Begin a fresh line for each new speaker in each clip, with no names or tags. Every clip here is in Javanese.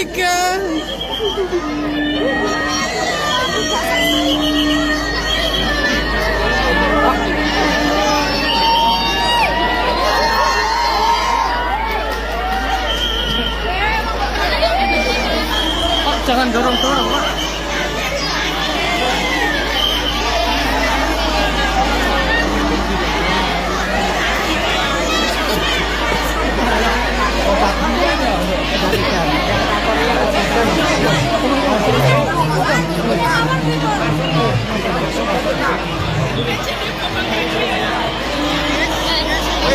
nikah. Jangan dorong-dorong, Pak.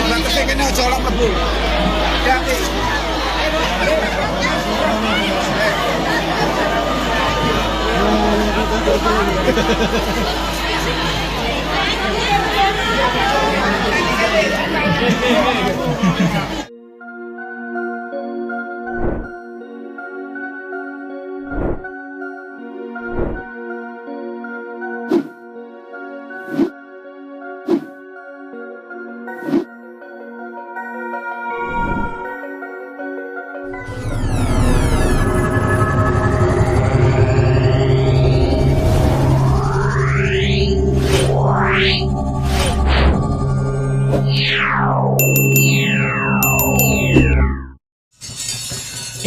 Batasnya kena aja orang mlebu. Hati-hati.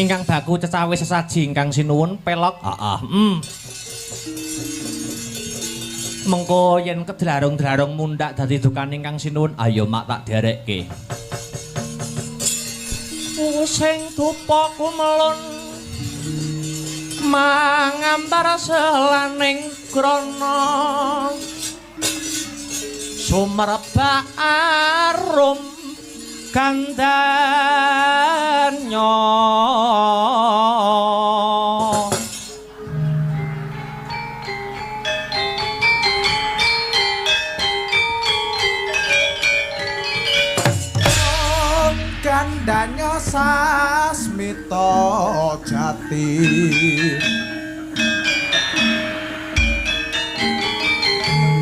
Ingkang baku cecawe sesaji ingkang sinuwun pelok. Mengko yen kedlarung-dlarung mundhak dadi dukan ingkang sinuwun, ayo mak tak derekke. Sing dupa kumelun mangambar selaning krana sumerbak arum kandanya
Kandanya sasmita jati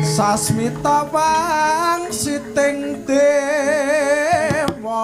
sasmita wangsiting dewa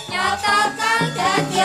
Nyata kang dadi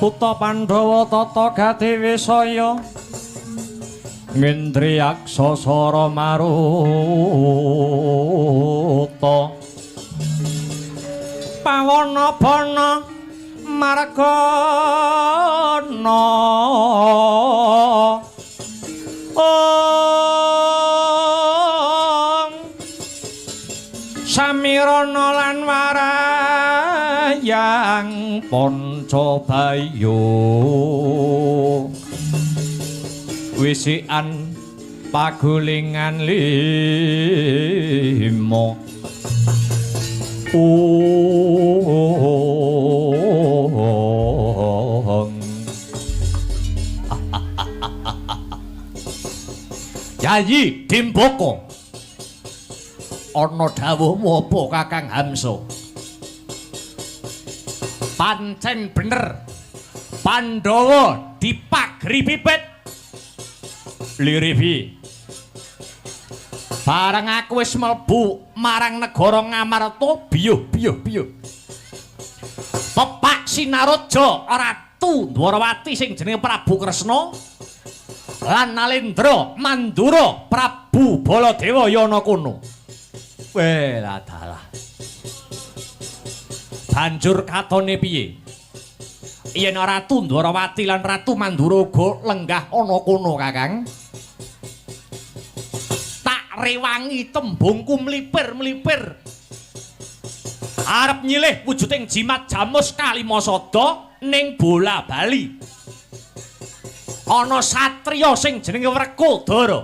Uta Pandhawa tata gati wisaya ngendriyaksa sara maruta pawana bana margana samirana lan warayang Pancabayu wisikan pagulingan lima Yayi Dimbaka ana dawuhmu apa Kakang Hamsa? Pancen bener Pandhawa dipagri pipit liripi bareng aku wis mlebu marang negara Ngamarta biyuh pepak Sinaraja Ratu Dwarawati sing jenenge Prabu Kresna lan Nalendra Mandura Prabu Baladewa yana kono. Weh ladalah. Banjur katone piye? Yen Ratu Dwarawati lan Ratu Mandura uga lenggah ana kono, Kakang. Tak rewangi tembungku mlipir-mlipir. Arep nyilih wujuding jimat Jamus Kalimasada ning bola bali. Ana satriya sing jenenge Werkudara.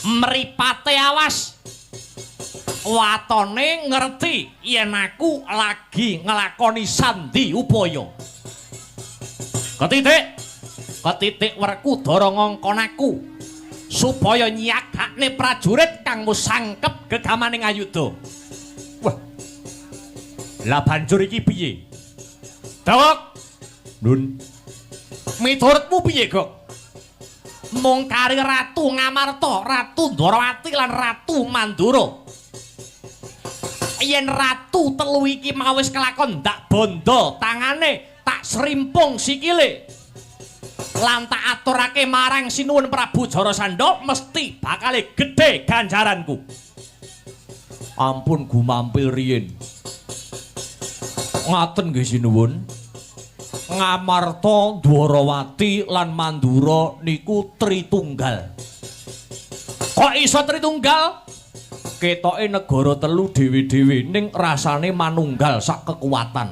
Mripate awas. Watone ngerti yen aku lagi nglakoni sandi upaya. Ketitik Werkudara ngongkon aku supaya nyagakne prajurit kang wis sangkep gegamaning ayuda. Wah. Lah banjur iki piye? Dawak. Nun. Miturutmu piye, Gok? Mung kari Ratu Ngamarta, Ratu Dwarawati lan Ratu Mandura. Yen ratu telu iki mau wis kelakon ndak bondo tangane, tak serimpung sikile. Lan tak aturake marang Sinuwun Prabu Jarasandha mesti bakal gedhe ganjaranku. Ampun gumampil riyin. Ngaten nggih Sinuwun. Ngamarta, Dwarawati lan Mandura niku tritunggal. Kok iso tritunggal? Ketoke negara telu dhewe-dhewe ning rasane manunggal sak kekuatan.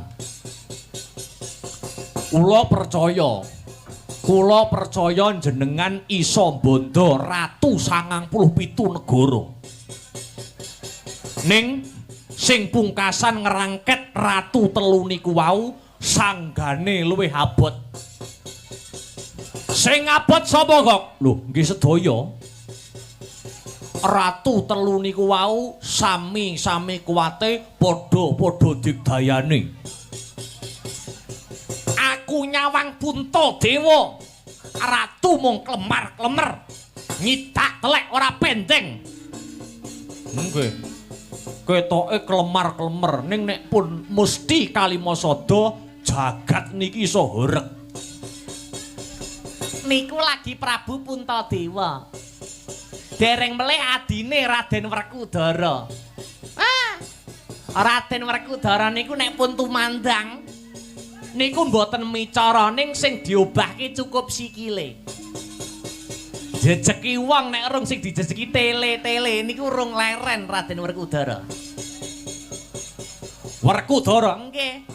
Kula percaya jenengan iso bondo ratu 97 negara. Ning sing pungkasan ngerangket ratu telu niku wau sanggane luwih abot. Sing abot sapa kok? Lho, nggih sedaya. Ratu telu niku wau sami-sami kuwate padha-padha digdayane. Aku nyawang Puntadewa. Ratu mung klemar-klemer. Nyidak telek ora pendeng. Nggih. Ketoke klemar-klemer ning nek pun mesti Kalimasada jagat niki iso horeg. Niku lagi Prabu Puntadewa. Dereng melih adine Raden Werkudara. Raden Werkudara niku nek pun tumandang niku mboten micara ning sing diobahke cukup sikile. Jejeki wong nek rung sing dijejeki tele-tele niku rung leren Raden Werkudara. Werkudara nggih.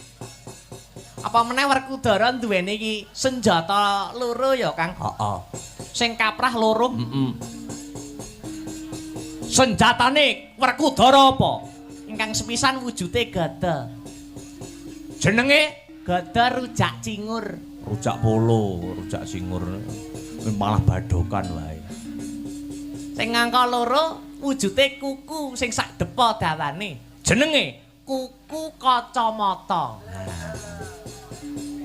Apa meneh Werkudara duwene iki senjata loro ya, Kang? Heeh. Sing kaprah loro? Senjatane Werkudara apa? Ingkang sepisan wujude gada. Jenenge gada rujak cingur. Rujak polo, rujak cingur. Malah badokan wae. Sing ngangka loro wujude kuku sing sak depa dawane. Jenenge kuku kacamata.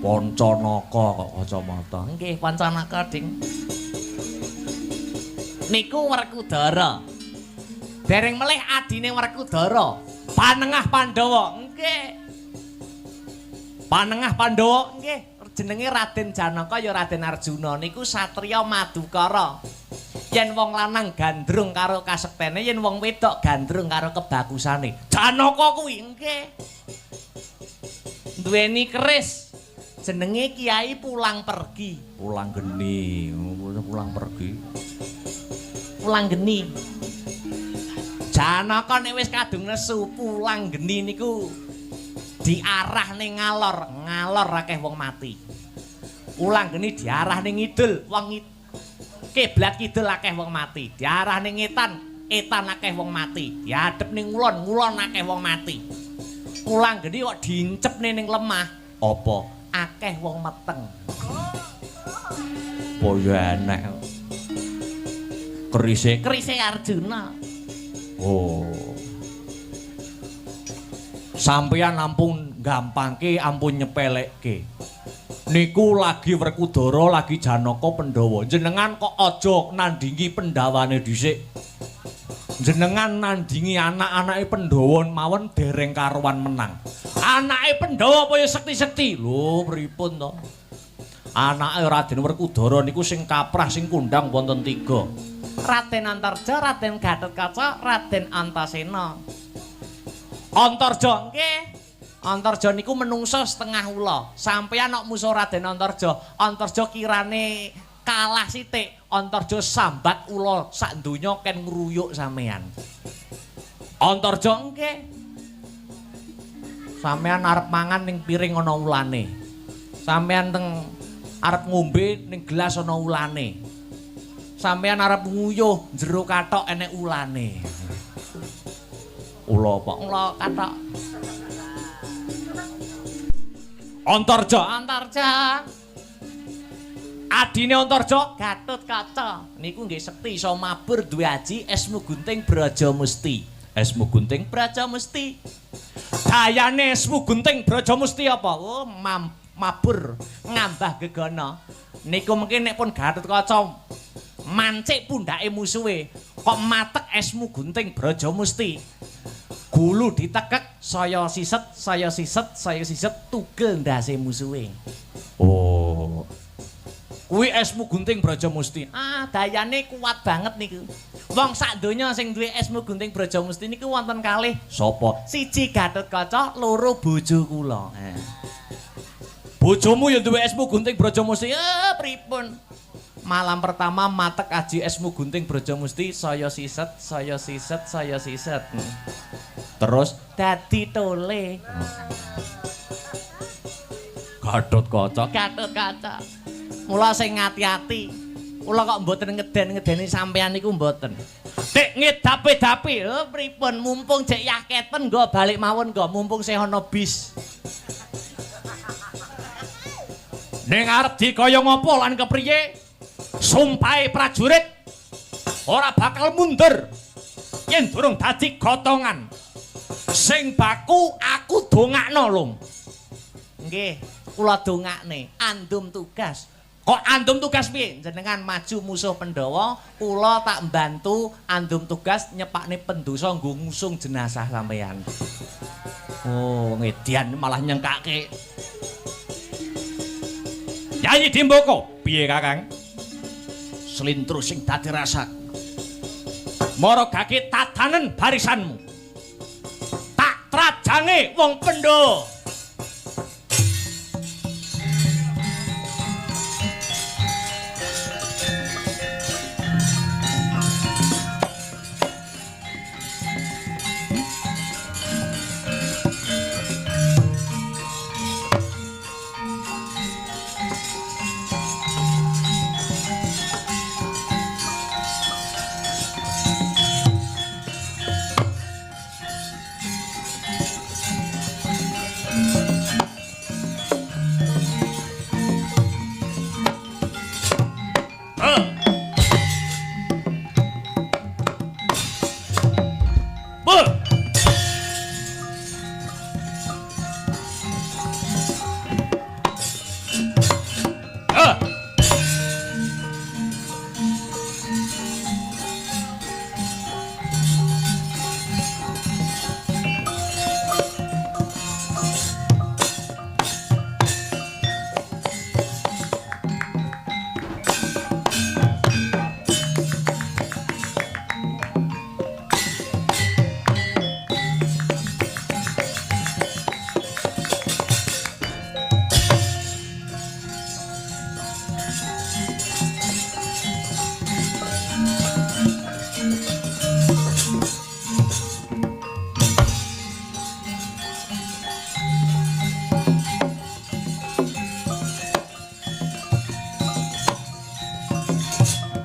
Pancanaka kok kacamata. Nggih, Pancanaka, Ding. Niku Werkudara. Dereng melih adine Werkudara, panengah Pandhawa. Nggih. Panengah Pandhawa nggih jenenge Raden Janaka ya Raden Arjuna niku satriya madukara. Yen wong lanang gandrung karo kasektene, yen wong wedok gandrung karo kebagusane. Janaka kuwi nggih. Duweni keris. Jenenge Kiai Pulang Pergi. Pulang Geni, pulang pergi. Pulang Geni. Janaka nek wis kadung nesu pulang geni niku diarah ning ngalor akeh wong mati. Pulang geni diarah ning ngidul, wong kiblat kidul akeh wong mati. Diarah ning etan akeh wong mati. Diadep ning ngulon akeh wong mati. Pulang geni kok diincepne ning lemah, apa akeh wong meteng. Oh ya enek. Kerise Arjuna. Oh. Sampeyan ampun gampangke, ampun nyepelekke. Niku lagi Werkudara, lagi Janaka Pandhawa. Jenengan kok aja nandingi Pandhawane dhisik. Jenengan nandingi anak-anake Pandhawa mawon dereng karuan menang. Anake Pandhawa apa ya sekti-sekti? Lho, pripun to? Anake Raden Werkudara niku sing kaprah sing kondang wonten 3. Raden Antarja, Raden Gatotkaca, Raden Antasena. Antarja nggih. Antarja niku menungso setengah ula. Sampeyan nek musuh Raden Antarja, Antarja kirane kalah sithik. Antarja sambat ula sak donya ken ngruyuk sampeyan. Antarja nggih. Sampeyan arep mangan ning piring ana ulane. Sampeyan teng arep ngombe ning gelas ana ulane. Sampeyan arep nguyuh jero kathok enek ulane. Ula apa? Ula kathok. Antarja. Adine Antarja Gatotkaca. Niku nggih sekti iso mabur duwe aji Esmu Gunting Brajamusti. Esmu Gunting Brajamusti. Dayane Esmu Gunting Brajamusti apa? Oh, mabur ngambah gegana. Niku mungkin nek pun Gatotkaca mancik pundake musuhe kok matek Esmu Gunting Brajamusti. Gulu ditekek saya siset tugel ndase musuhe. Oh. Kuwi Esmu Gunting Brajamusti. Ah, dayane kuat banget niku. Wong sak donya sing duwe Esmu Gunting Brajamusti niku wonten kalih. Sapa? Siji Gatotkaca, loro bojo kula. Bojomu ya duwe Esmu Gunting Brajamusti. Pripun? Malam pertama matek aji Esmu Gunting Brajamusti, saya siset. Terus dadi tole. Gatotkaca. Mula sing ngati-ati. Kula kok mboten ngeden-ngedeni sampeyan niku mboten. Dik ngedapi-dapi, pripun mumpung jek yaketen nggo balik mawon nggo mumpung sih ana bis. Ning arep dikaya ngopo lan kepriye? Sumpahe prajurit ora bakal mundur yen durung dadi gotongan. Sing baku aku dongakno lho. Nggih, kula dongakne andum tugas. Kok andum tugas piye? Jenengan maju musuh Pandhawa, kula tak mbantu andum tugas nyepakne pendosa nggo ngusung jenazah sampeyan. Oh, ngedian malah nyengkake. Yayi Dimboko, piye Kakang? Slintru sing dadi rasak. Maragake tatanen barisanmu. Tak trajange wong Pandhawa.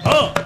哇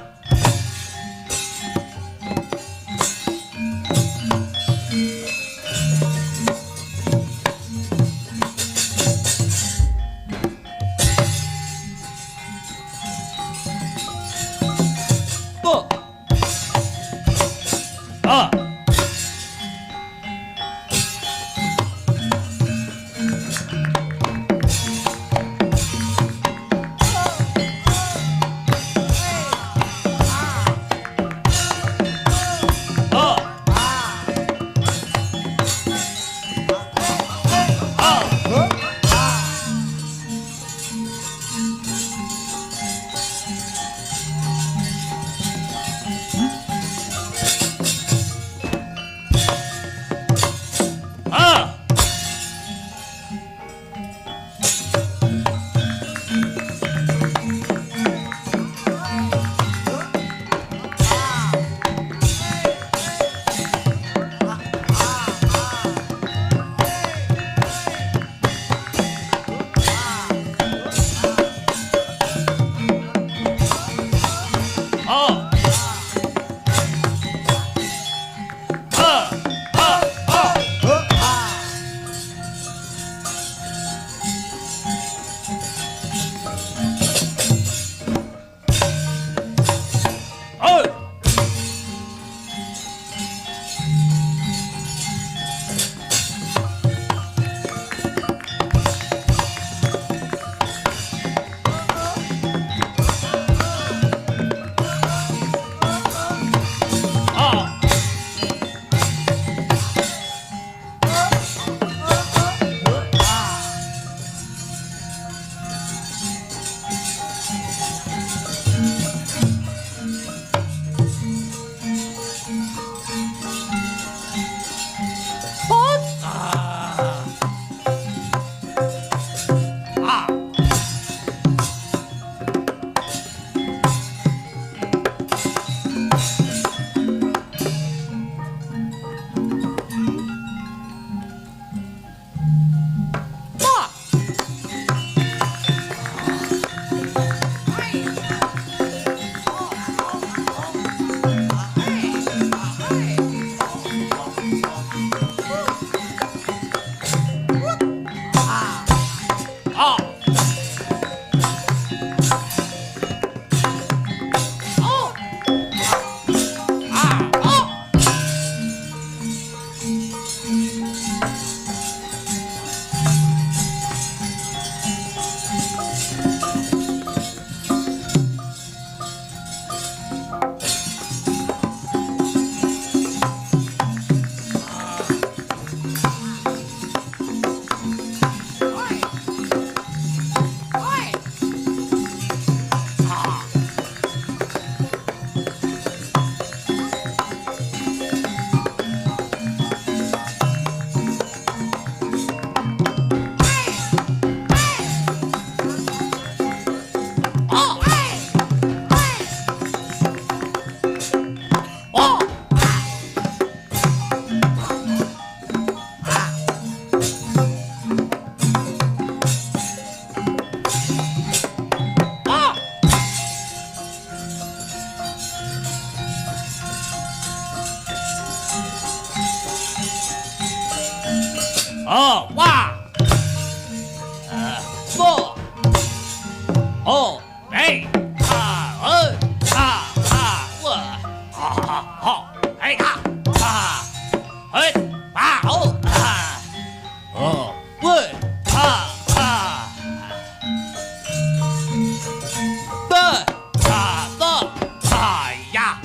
4 5 6
呀，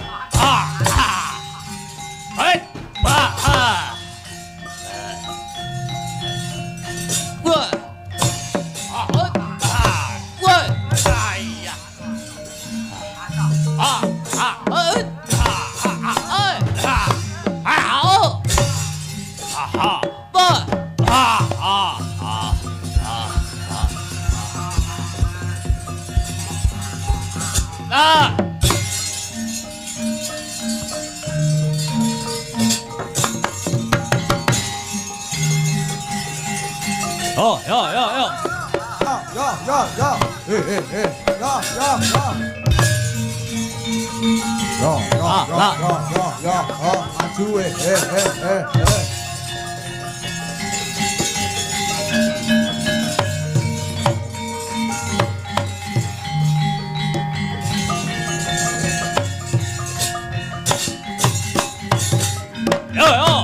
maju
Yo yo.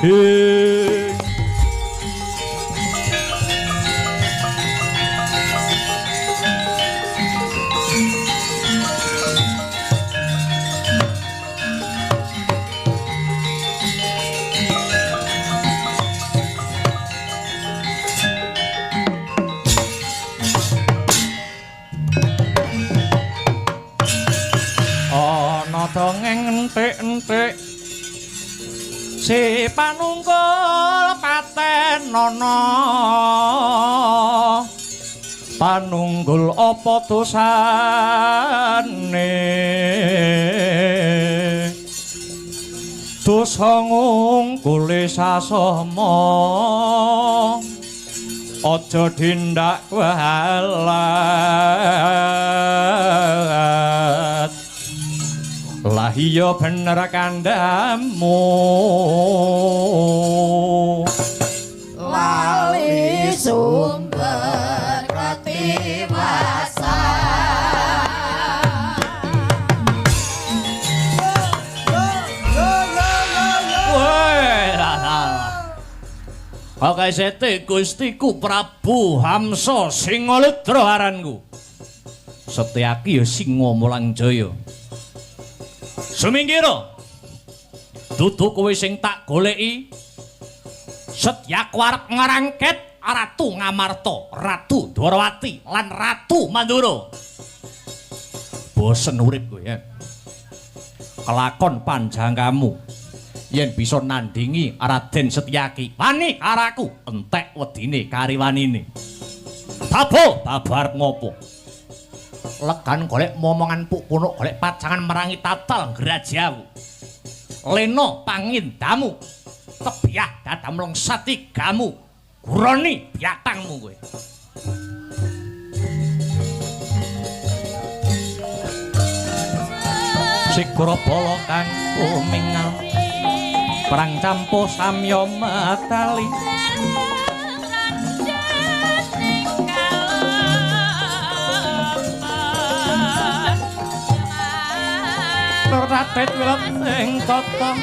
Hey. Ana dongeng entik-entik si panunggul patenana panunggul apa dosane dosa ngungkuli sasama aja dindak walat lah iya bener kandhamu
lali sumber
Pakai sete Gustiku Prabu Hamsa Singaludra aranku. Setyaki ya Singa Mulang Jaya. Sumingkira. Dudu kowe sing tak goleki. Setyaku arep ngrangket Ratu Ngamarta, Ratu Dwarawati lan Ratu Mandura. Bosen urip kowe ya. Kelakon panjangkamu. Yen bisa nandingi Raden Setyaki wani karaku entek wedine kariwanine. Babo arep ngopo? Legan golek momongan puk punuk golek pacangan merangi tatal grajawu. Lena pangindamu tebiah dadam longsati gamu guroni biatangmu kowe. Sigara bala kang kumingal perang campuh samya matali Ratet wilat ing tata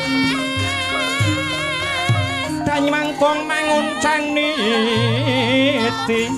danyi mangkong manguncang niti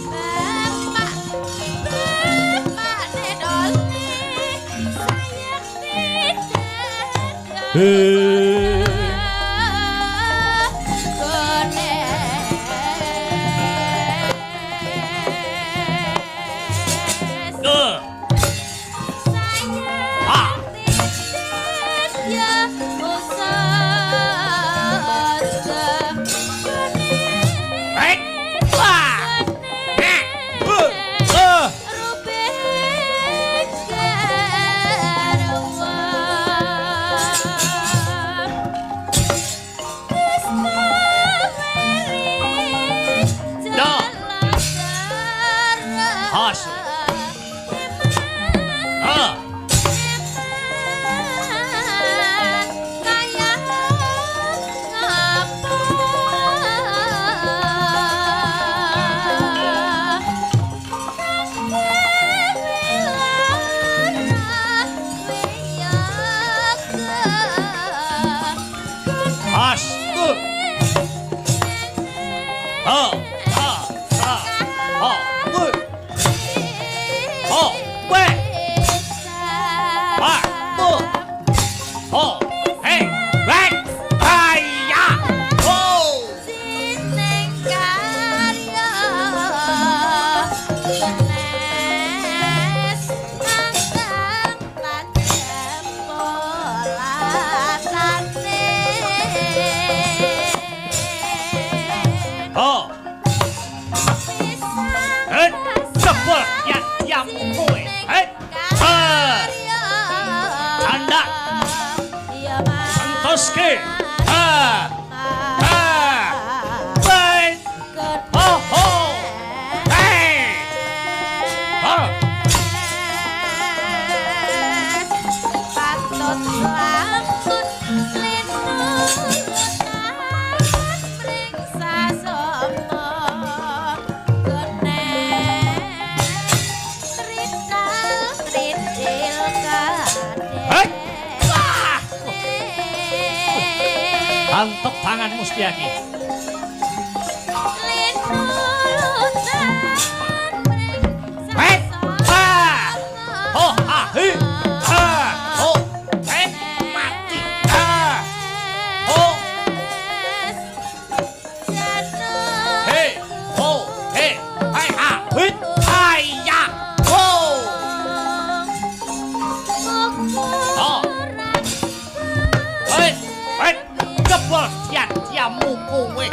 Oh, weh. Wah, tuh. teruske. Baik. Ho ho. Hei. Ha.
Patut lampun lindung mring sasama genen trital
Hei. Wah. Antep tangan Mustiaki. Hei. Ha. Ho ha hi. Ha. Ho. Hei. Mati. Ha. Ho. Hei. Ho. Hei. Hai ha. Hi. Hai ya. Ho. Oh. Hei. Hei. Kebol tiap-tiapmu kowe.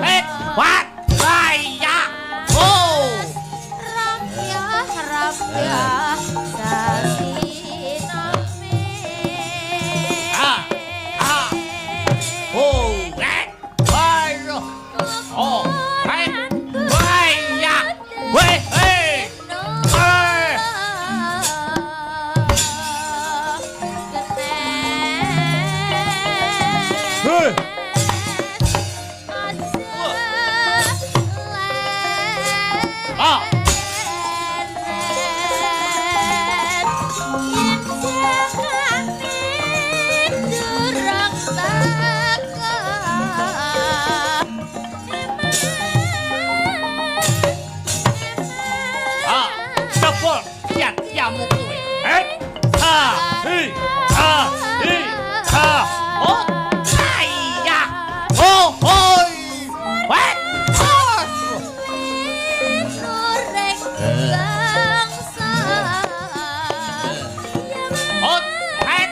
Hei. Wat. Hai ya. Ho. Ah. Ah. Ho. Hei. Hai. Oh. Hei. Hai ya. Hei. Hei. Hei. Hei. Ah. Ah. Kebol tiap-tiapmu kowe. Hei. Ha. Hi. Ha. Hi. Ha. Oh. Hai ya. Ho. Hoi. Hei. Oh. Hot. Hei.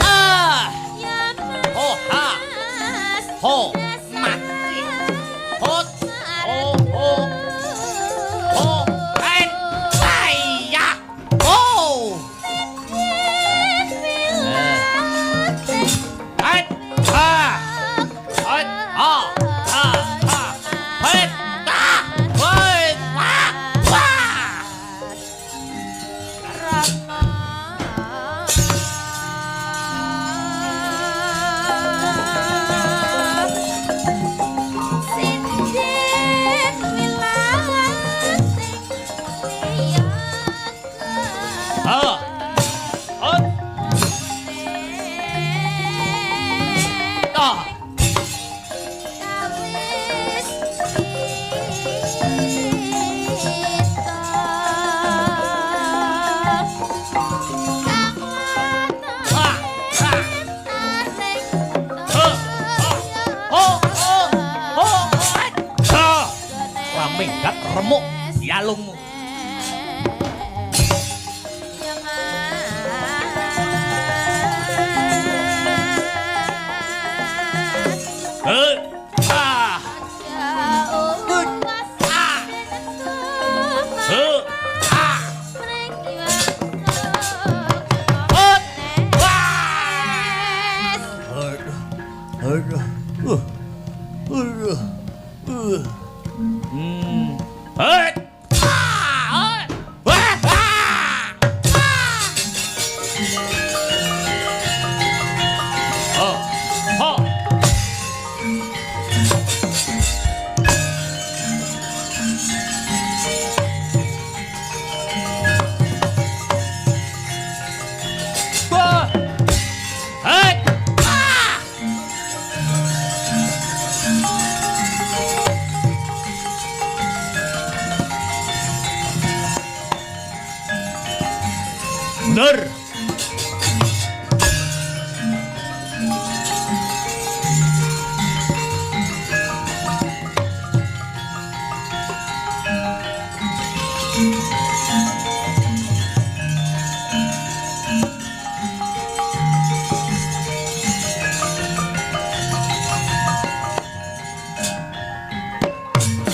Ah. Ho. Ha. Ho. Mati. Hot. Ho. Ho. Ho. Hei. Hai ya. Ho. Hei. Ha. Hei. Ha. Ha. Ha. Hei. Ta. Hei. Wah. Wah. Ha. Hot. Ta. Ha. Ha. Ho. Ho. Ho. Ho. Hei. Ha. Laminggat remuk dialungmu. Hei. Ah. Ah. Hei. Ah. Hot. Wah. Hei. Ah. Hei. Wah. Ah. Oh. Ho. Wah. Hei. Ah. Bener.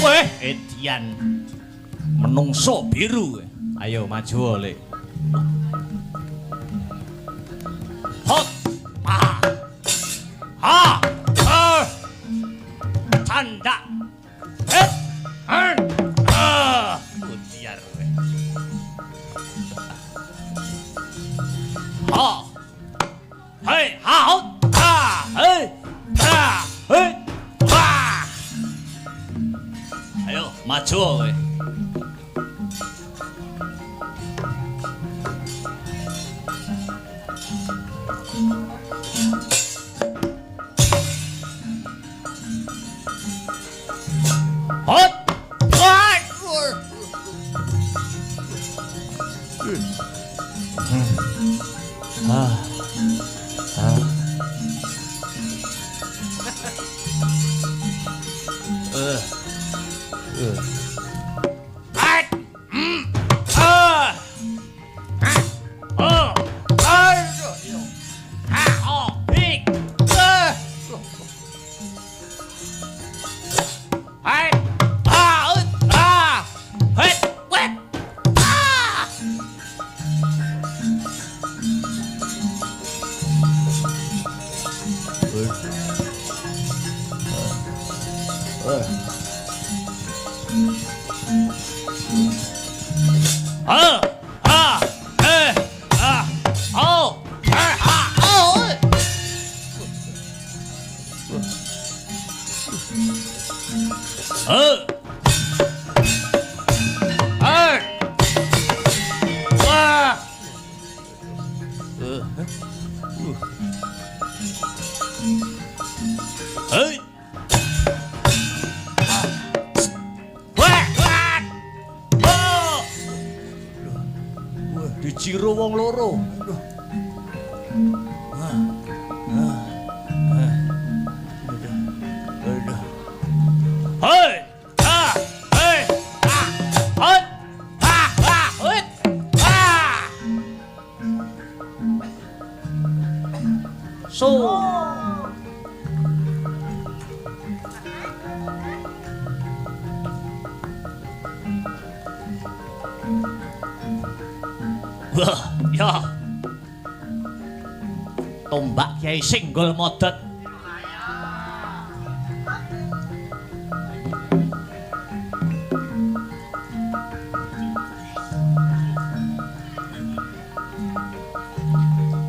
Weh, Edian. Menungso biru. Ayo maju oleh. Hot. Ah. Ha. Hei, ha. Ha. Hei. Ha. Hei. Ha. Ayo, maju kowe. Hot. Hot. Dijiro wong loro. Hei, ha, hei, ha, hot, ha, ha, hut, ha. So. Wah, ya. Tombak Kyai Singgol Modot.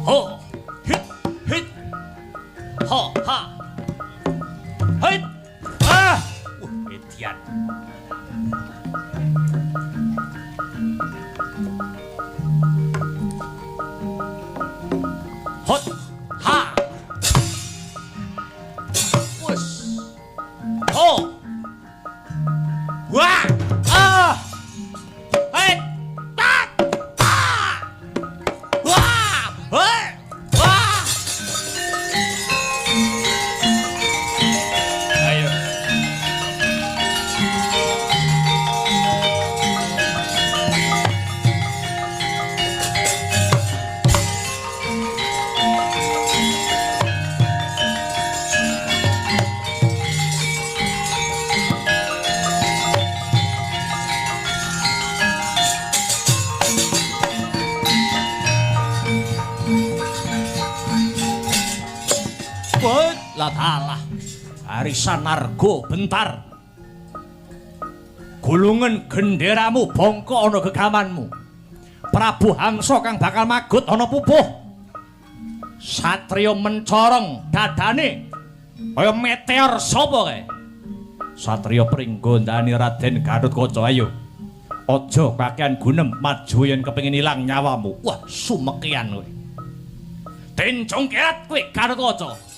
Ho, hit, hit. Ho, ha. Hit. Ah. Edian. Hot, ha. Wus. Ho. Wah. Ah. Hei. Tak. Ah. Wah. Hei. Wah. Ayo. Lah talah arisan nargo bentar gulungan genderamu bongko ana gegamanmu Prabu Hangsa kang bakal magut ana pupuh satriya mencorong dadane kaya meteor sapa kae satriya pringgondani Raden Gatotkaca ayo aja kakean gunem maju yen kepengin ilang nyawamu wah sumekian kowe tenjong kerat kowe Gatotkaca.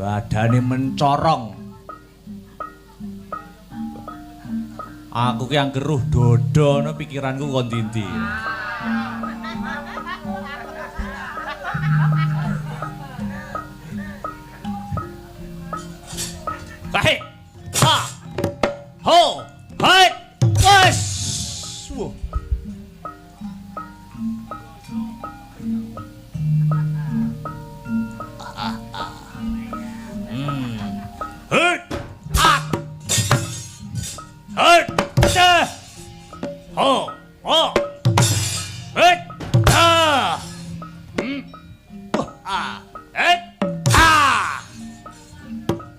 Dadane mencorong. Aku ki yang geruh dodo no pikiranku kon ndi-ndi. Kahe. Ha. Ho. Hai. Wes. Ho, ho. Et, ah. Ah, et, ah.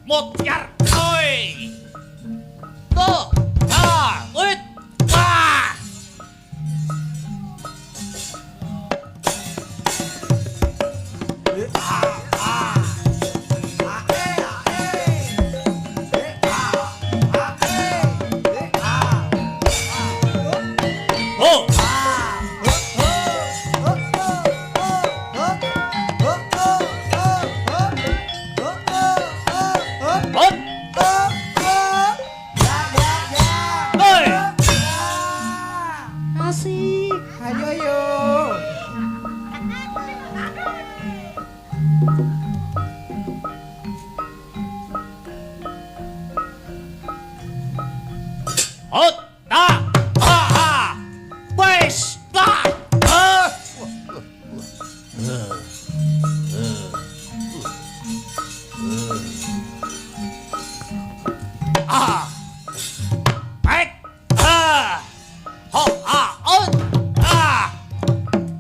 Mutiar, oi. Tuh, ah, et, ah. Oh.
Ayo yo.
Hot, da, ha, ha. Wes, da, ha. Ah. Baik, ha. Ho, ha, on, ah.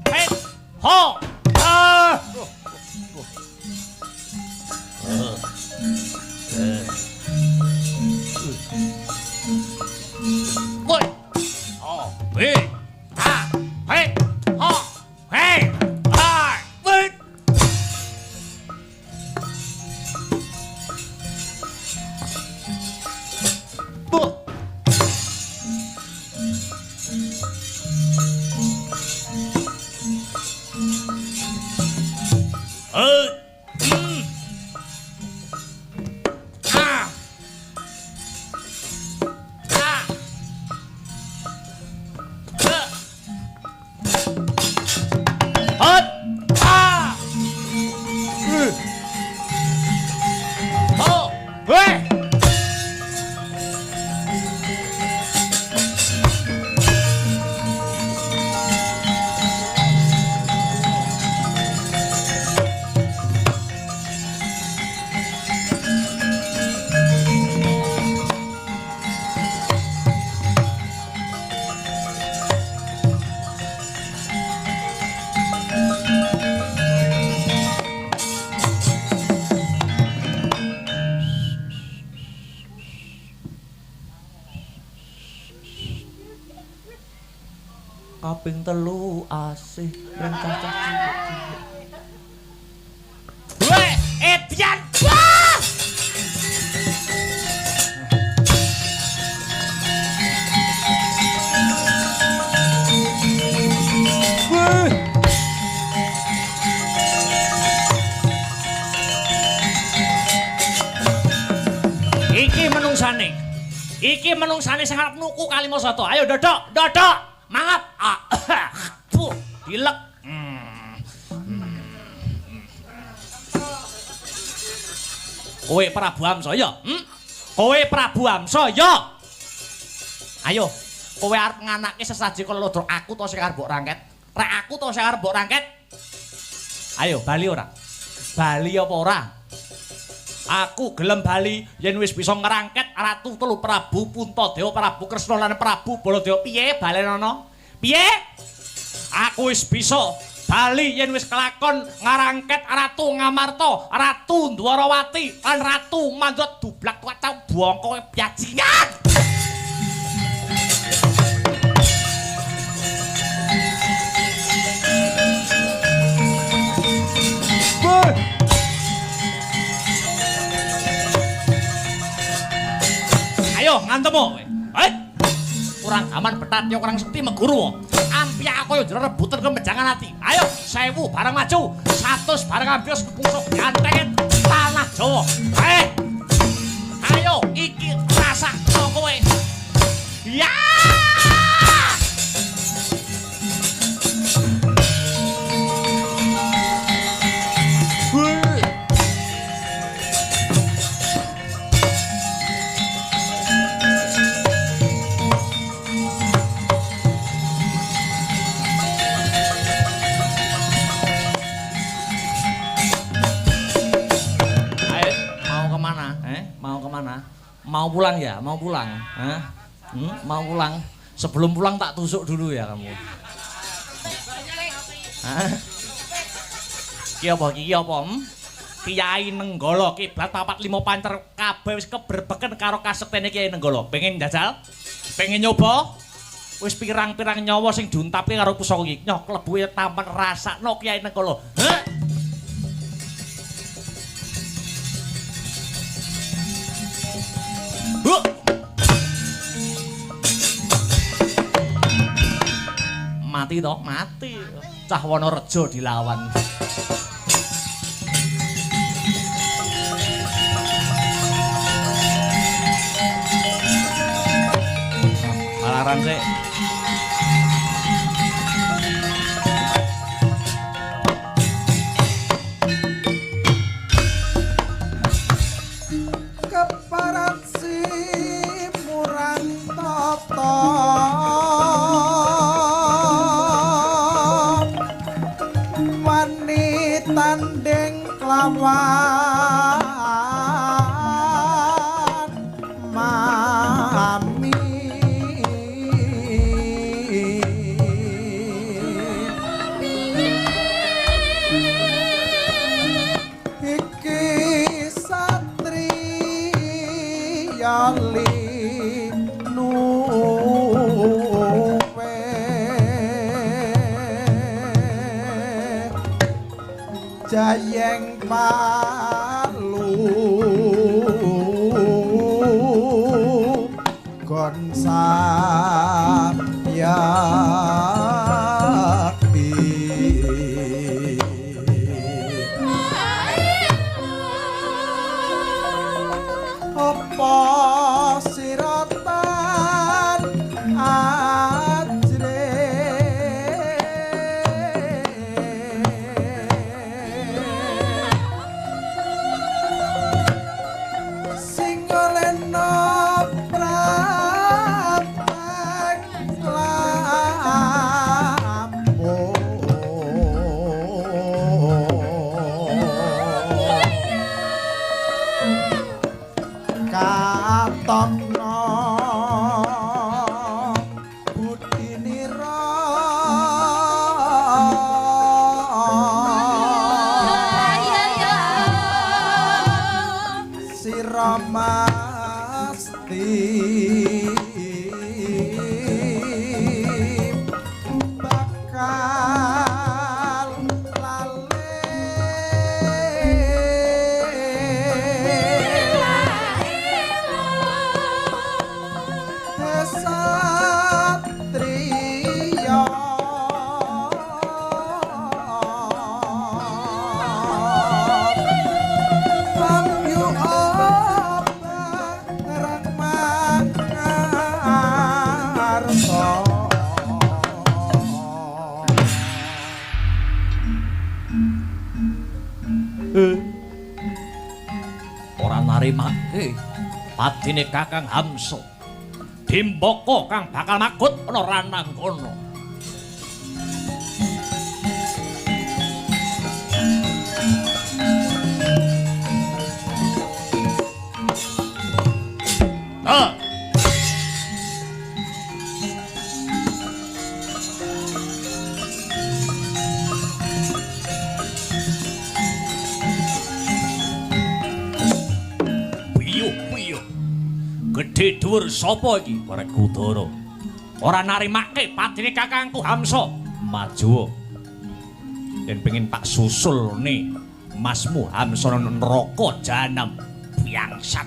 Baik, ho, ha. Woi. Oh, weh. Ah, hey. Oh, hey. Ah, weh. Buh. Hmm. Ah. Ah. Hot! Ah! Oh! Weh! Kaping telu asih rengkah cilik-cilik. Weh, Edian. Wah! Weh. Iki menungsane sing arep nuku Kalimasata. Ayo dodok, dodok. Mangap. Ah. Puh, dilek. Kowe Prabu Amsaya? Kowe Prabu Amsaya? Ayo, kowe arep nganake sesaji kala lodro aku to sing arep mbok rangket? Rek aku to sing arep mbok rangket? Ayo, bali ora? Bali apa ora? Aku gelem bali yen wis bisa ngrangket Ratu Telu Prabu Puntadewa, Prabu Kresna lan Prabu Baladewa. Piye balenono? Piye? Aku wis bisa bali yen wis kelakon ngarangket Ratu Ngamarta, Ratu Dwarawati lan Ratu Mandra dublak wacau bongko bajingan. Ayo ngantemu kowe. Kurang aman betat yo kurang sekti meguru. Ampia aku yo jero rebutan kemejangan ati. Ayo 1000 bareng maju, 100 bareng ambios kepungsuk ganteng tanah Jawa. Ayo iki rasa kowe. Ya! Mau pulang ya? Mau pulang? Mau pulang. Sebelum pulang tak tusuk dulu ya kamu. Hah? Ki apa iki apa? Kiai Nenggala kiblat 45 pancer kabeh wis keberbeken karo kasektene Kiai Nenggala. Pengen njajal? Pengen nyoba? Wis pirang-pirang nyawa sing diuntapi karo pusaka iki. Nyoh klebu taman rasakno Kiai Nenggala. Heh. Mati toh, mati. Cah Wonorejo dilawan. Alaran sih.
Keparat si murang tata wani tanding kelawan mami iki satriya nuwe jayeng palu gonsa yakti apa siratan ajre sing olehno praktek lampung katokno budinira sira masti bakal lale satriya pamyu barang mangarsa
Ora narimake padine Kakang Hamsa. Dimbaka kang bakal makut ana ranang kono. Ah. Piyo. Gedhe dhuwur sapa iki? Werkudara. Ora narimake padine Kakangku Hamsa. Maju. Yen pengin tak susulne Masmu Hamsa neraka jahanam biangsat.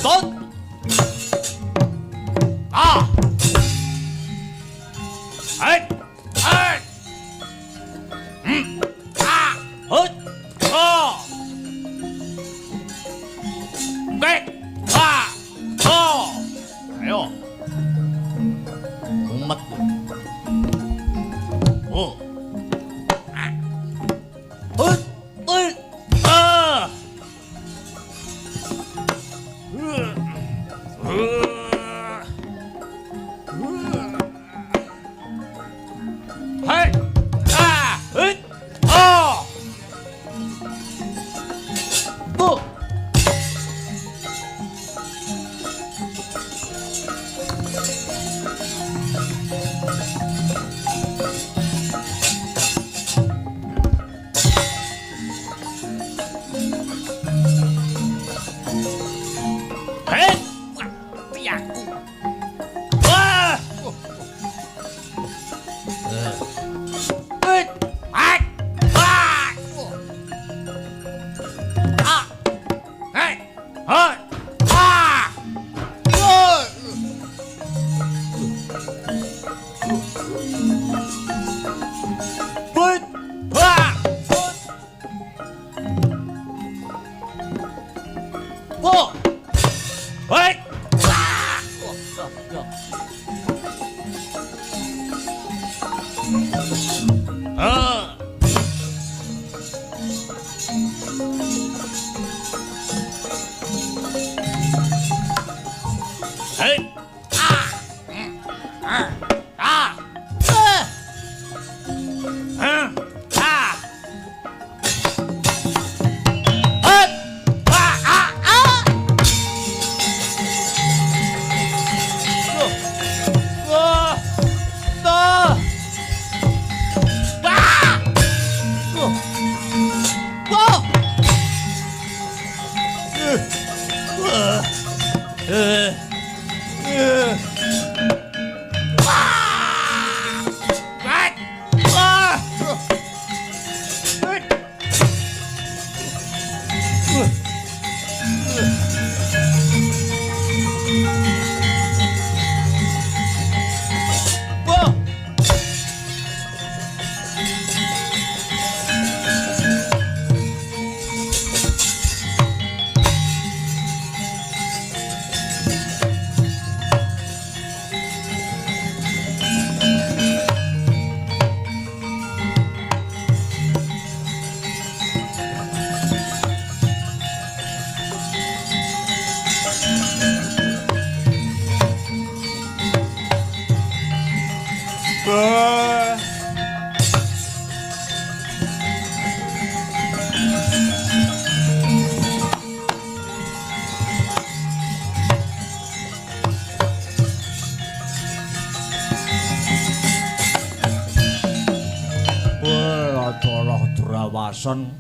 Tot. Ah. Hai. Hai. Ah. Hut. Oh. Back. Ah. Oh. Ayo. Umat. Oh. Ah. Hut. Hut. Ah. Hey! Ah! Oh! Bu. Drawasen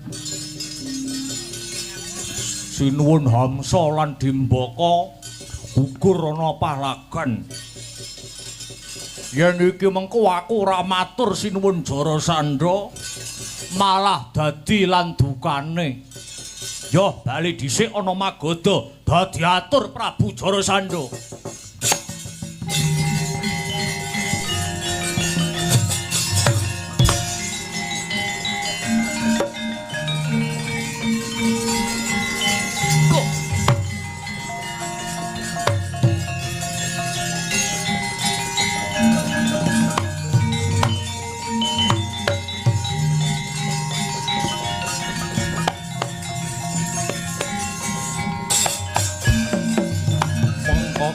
sinuwun Hamsa lan Dimbaka gugur ana palagan yen iki mengko aku ora matur sinuwun Jarasandha malah dadi lan dukane yo bali dhisik ana Magoda dadi atur Prabu Jarasandha.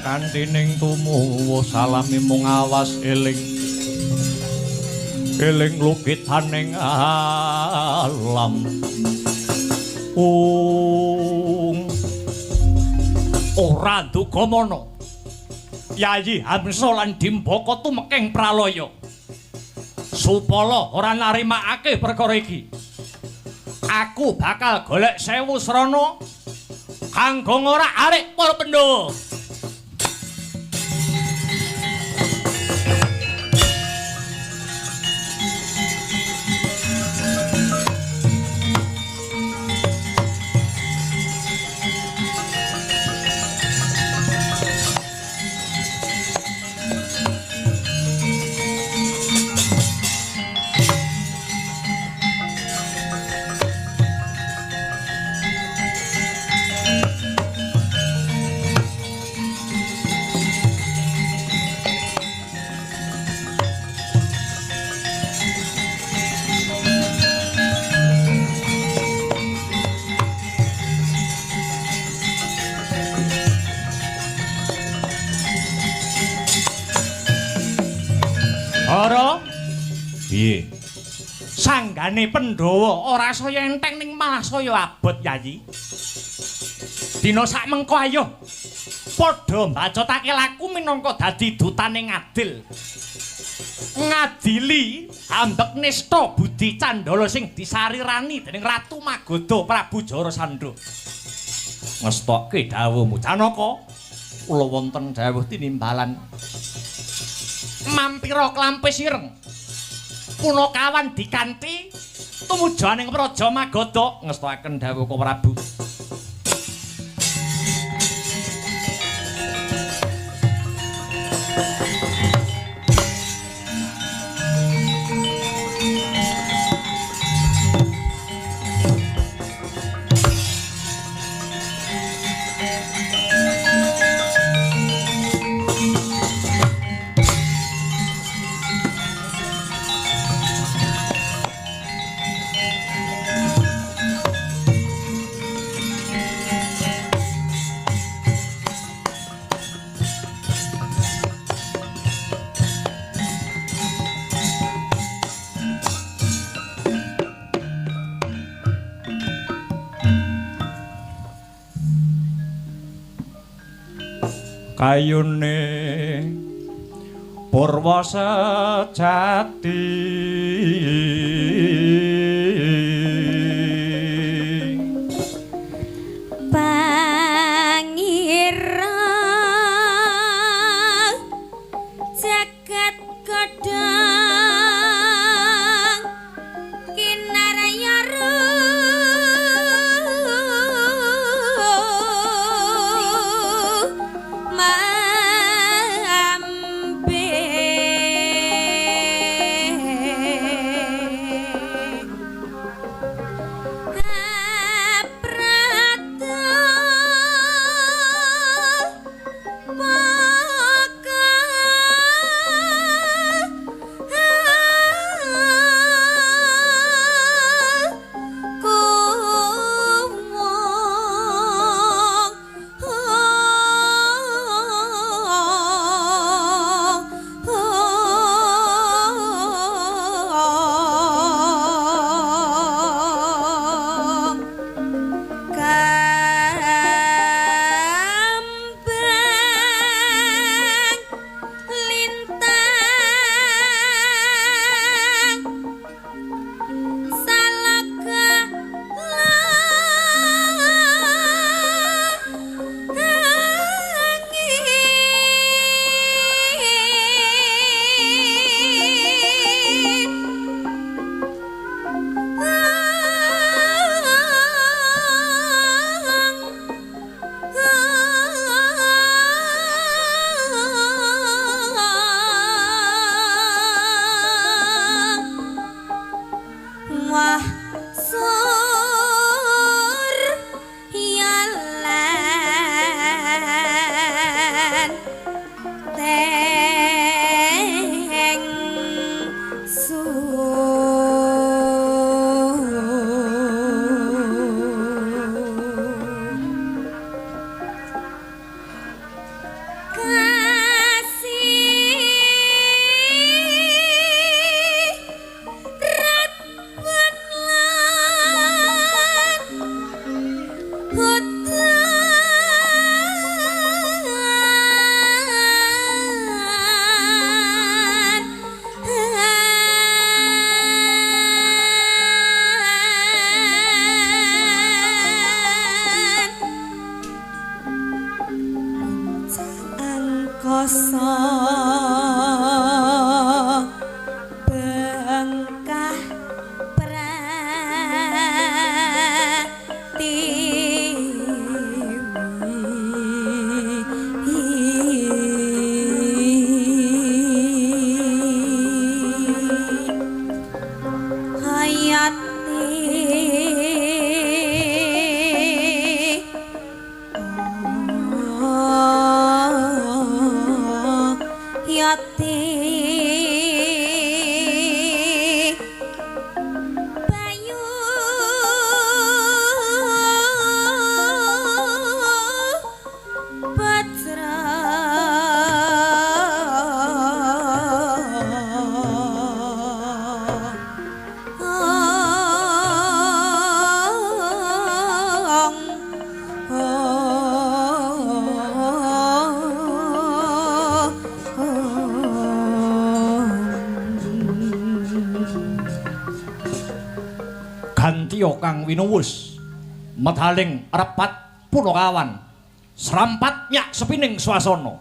Kantining tumuwuh salami mung awas eling eling lukitaning alam ora dugamana Yayi Hamsa lan Dimbaka tumekeng pralaya supala ora narimakake perkara iki aku bakal golek 1000 srana kanggo ngorak-arik para Pandhawa. Ora? Piye? Sanggane Pandhawa ora saya enteng ning malah saya abot, Yayi. Dina sak mengko ayo padha mbacotake laku minangka dadi dutane ngadil. Ngadili ambek nista Budi Candala sing disarirani dening Ratu Magoda Prabu Jarasandha. Ngestokke dawuhmu Janaka. Kula wonten dawuh tinimbalan. Mampira klampis ireng. Punakawan dikanthi tumujaning Praja Magoda ngestokaken dawuh Ka Prabu. Kayune Purwa sejati
Pangira jagat kodang kinarayara
satya kang winuwus medhaling repat punakawan srampat nyak sepining swasana.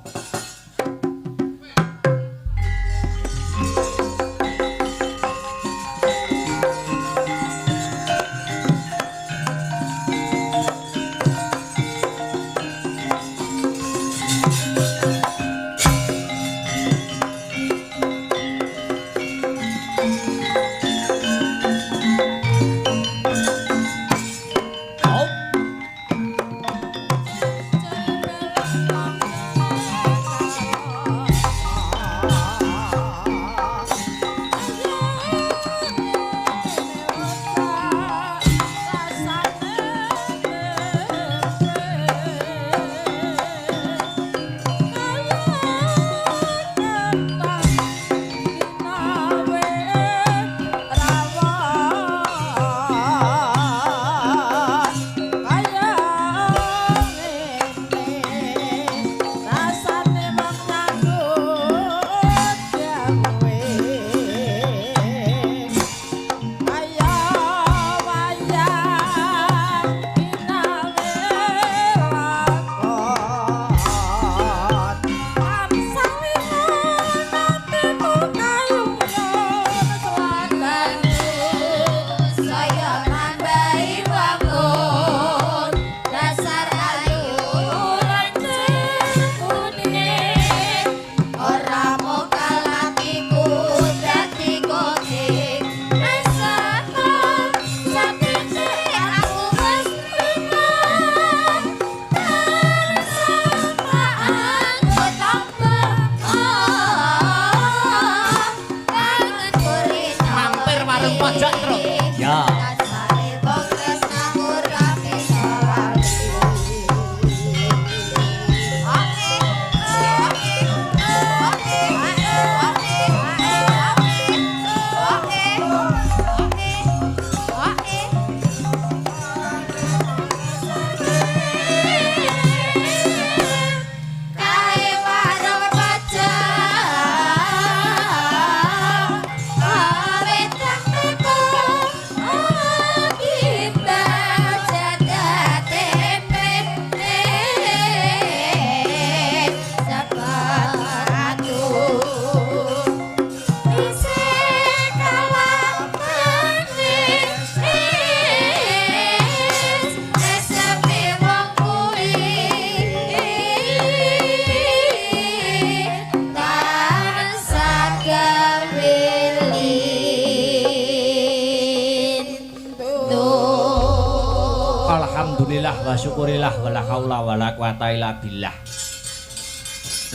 Syukurillah wala haula wala quwata illa billah.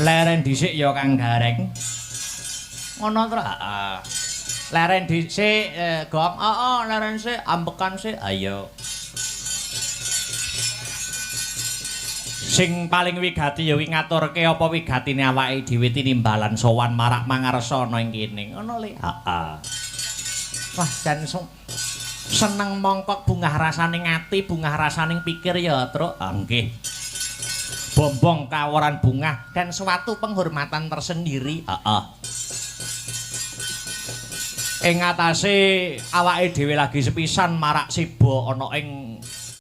Leren dhisik ya Kang Gareng. Ngono to, heeh. Leren dhisik Gong, leren sik ambekan sik. Ayo. Sing paling wigati ya wi ngaturke apa wigatine awake dhewe tinimbalan sowan marak mangarsa ana ing kene. Ngono le. Heeh. Wah, jan seneng mongkok bungah rasaning ati, bungah rasaning pikir ya, Truk. Nggih. Bombong kaworan bungah dan suatu penghormatan tersendiri. Heeh. Ing atase awake dhewe lagi sepisan marak siba ana ing